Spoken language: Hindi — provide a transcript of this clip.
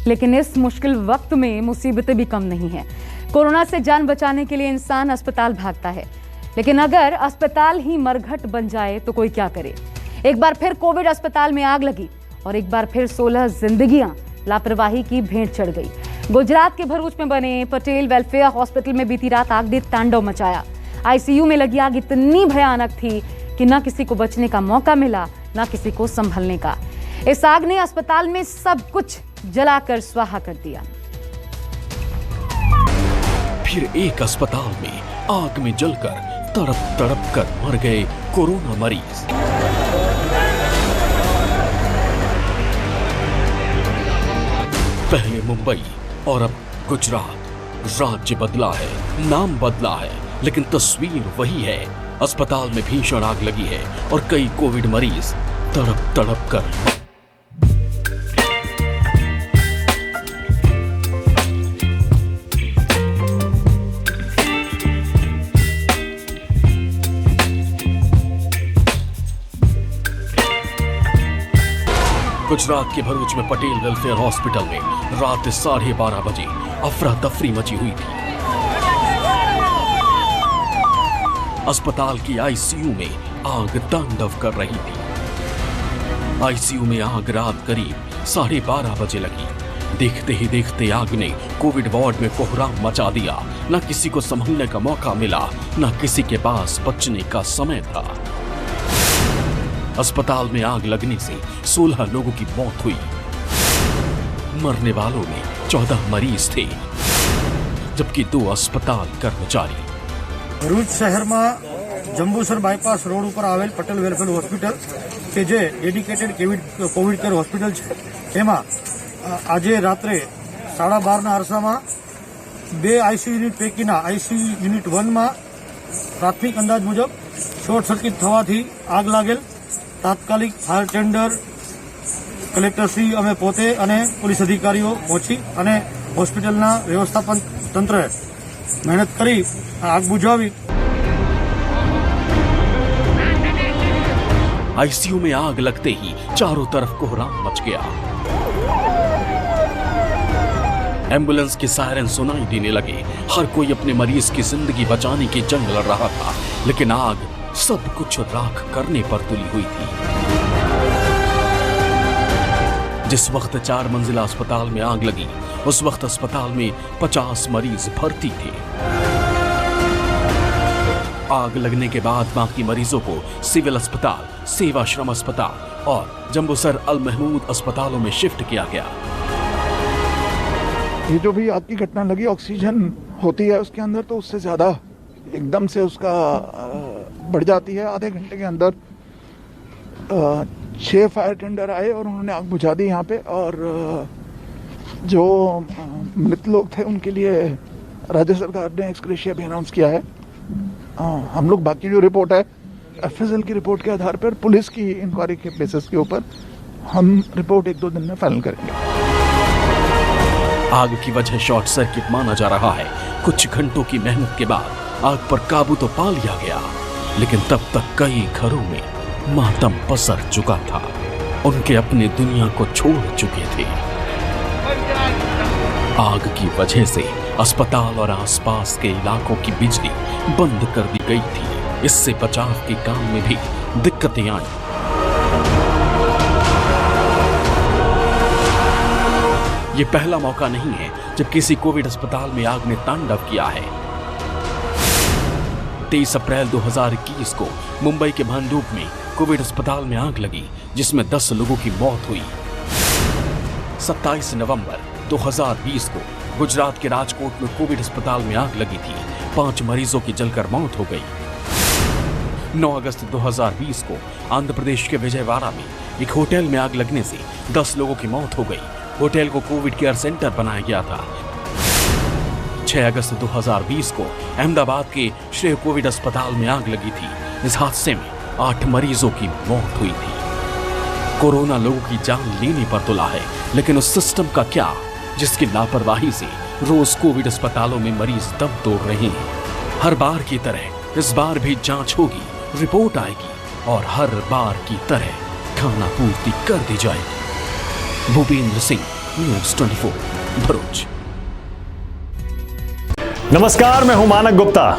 लेकिन इस मुश्किल वक्त में मुसीबतें भी कम नहीं हैं। कोरोना से जान बचाने के लिए इंसान अस्पताल भागता है, लेकिन अगर अस्पताल ही मरघट बन जाए तो कोई क्या करे। एक बार फिर कोविड अस्पताल में आग लगी और एक बार फिर 16 जिंदगियां लापरवाही की भेंट चढ़ गई। गुजरात के भरूच में बने पटेल वेलफेयर हॉस्पिटल में बीती रात आग ने तांडव मचाया। आईसीयू में लगी आग इतनी भयानक थी कि न किसी को बचने का मौका मिला, न किसी को संभलने का। इस आग ने अस्पताल में सब कुछ जलाकर स्वाहा कर दिया। फिर एक अस्पताल में आग में जलकर तड़प तड़प कर मर गए कोरोना मरीज। पहले मुंबई और अब गुजरात। राज्य बदला है, नाम बदला है, लेकिन तस्वीर वही है। अस्पताल में भीषण आग लगी है और कई कोविड मरीज तड़प तड़प कर। गुजरात के भरूच में पटेल वेलफेयर हॉस्पिटल में रात 12:30 बजे अफरा तफरी मची हुई थी। अस्पताल की आईसीयू में आग तांडव कर रही थी। आईसीयू में आग रात करीब 12:30 बजे लगी। देखते ही देखते आग ने कोविड वार्ड में कोहराम मचा दिया। न किसी को संभलने का मौका मिला, न किसी के पास बचने का समय था। अस्पताल में आग लगने से 16 लोगों की मौत हुई। मरने वालों में 14 मरीज थे, जबकि 2 अस्पताल कर्मचारी। भरूच शहर में जंबूसर बायपास रोड पर आवेल पटेल वेलफेयर हॉस्पिटल के जे डेडिकेटेड कोविड केयर हॉस्पिटल है, एमा आज रात्रे 12:30 ना अरसा में 2 आईसीयू यूनिट पैकीना आईसीयू यूनिट 1 में प्राथमिक अंदाज मुजब शॉर्ट सर्किट थवाथी आग लागेल। तात्कालिक फायर टेंडर कलेक्टरश्री अमे पोते अने पुलिस अधिकारीओ पहोंची अने होस्पिટલના व्यवस्थापन तंत्रे मेहनत करी आग बुझावी। आईसीयू में आग लगते ही चारों तरफ कोहराम मच गया। एम्बुलेंस के सायरन सुनाई देने लगे। हर कोई अपने मरीज की जिंदगी बचाने की जंग लड़ रहा था, लेकिन आग सब कुछ राख करने पर तुली हुई थी। जिस वक्त 4 मंजिला अस्पताल में आग लगी, उस वक्त अस्पताल में 50 मरीज भर्ती थे। आग लगने के बाद बाकी मरीजों को सिविल अस्पताल, सेवाश्रम अस्पताल और जंबूसर अल महमूद अस्पतालों में शिफ्ट किया गया। ये जो भी आग की घटना लगी, ऑक्सीजन होती है उसके अंदर, तो उससे ज्यादा एकदम से उसका बढ़ जाती है। आधे घंटे के अंदर 6 फायर टेंडर आए और उन्होंने आग बुझा दी यहाँ पे। और जो मृत लोग थे उनके लिए राज्य सरकार ने एक्स ग्रेशिया भी अनाउंस किया है। हम लोग बाकी जो रिपोर्ट है एफएसएल की रिपोर्ट के आधार पर, पुलिस की इंक्वायरी के बेसिस के ऊपर हम रिपोर्ट 1-2 दिन में फाइनल करेंगे। आग की वजह शॉर्ट सर्किट माना जा रहा है। कुछ घंटों की मेहनत के बाद आग पर काबू तो पा लिया गया, लेकिन तब तक कई घरों में मातम पसर चुका था। उनके अपने दुनिया को छोड़ चुके थे। आग की वजह से अस्पताल और आसपास के इलाकों की बिजली बंद कर दी गई थी। इससे बचाव के काम में भी दिक्कतें आई। ये पहला मौका नहीं है जब किसी कोविड अस्पताल में आग ने तांडव किया है। 23 अप्रैल 2021 को मुंबई के भांडुप में कोविड अस्पताल में आग लगी, जिसमें 10 लोगों की मौत हुई। 27 नवंबर 2020 को गुजरात के राजकोट में कोविड अस्पताल में आग लगी थी। 5 मरीजों की जलकर मौत हो गई। 9 अगस्त 2020 को आंध्र प्रदेश के विजयवाड़ा में एक होटल में आग लगने से 10 लोगों की मौत हो गई। होटल को कोविड केयर सेंटर बनाया गया था। 6 अगस्त 2020 को अहमदाबाद के श्रेय कोविड अस्पताल में आग लगी थी। इस हादसे में 8 मरीजों की मौत हुई थी। कोरोना लोगों की जान लेने पर तुला है, लेकिन उस सिस्टम का क्या जिसकी लापरवाही से रोज कोविड अस्पतालों में मरीज दम तोड़ रहे हैं। हर बार की तरह इस बार भी जांच होगी, रिपोर्ट आएगी और हर बार की तरह खाना पूर्ति कर दी जाएगी। भूपेंद्र सिंह, न्यूज 24 भरूच। नमस्कार, मैं हूं मानक गुप्ता।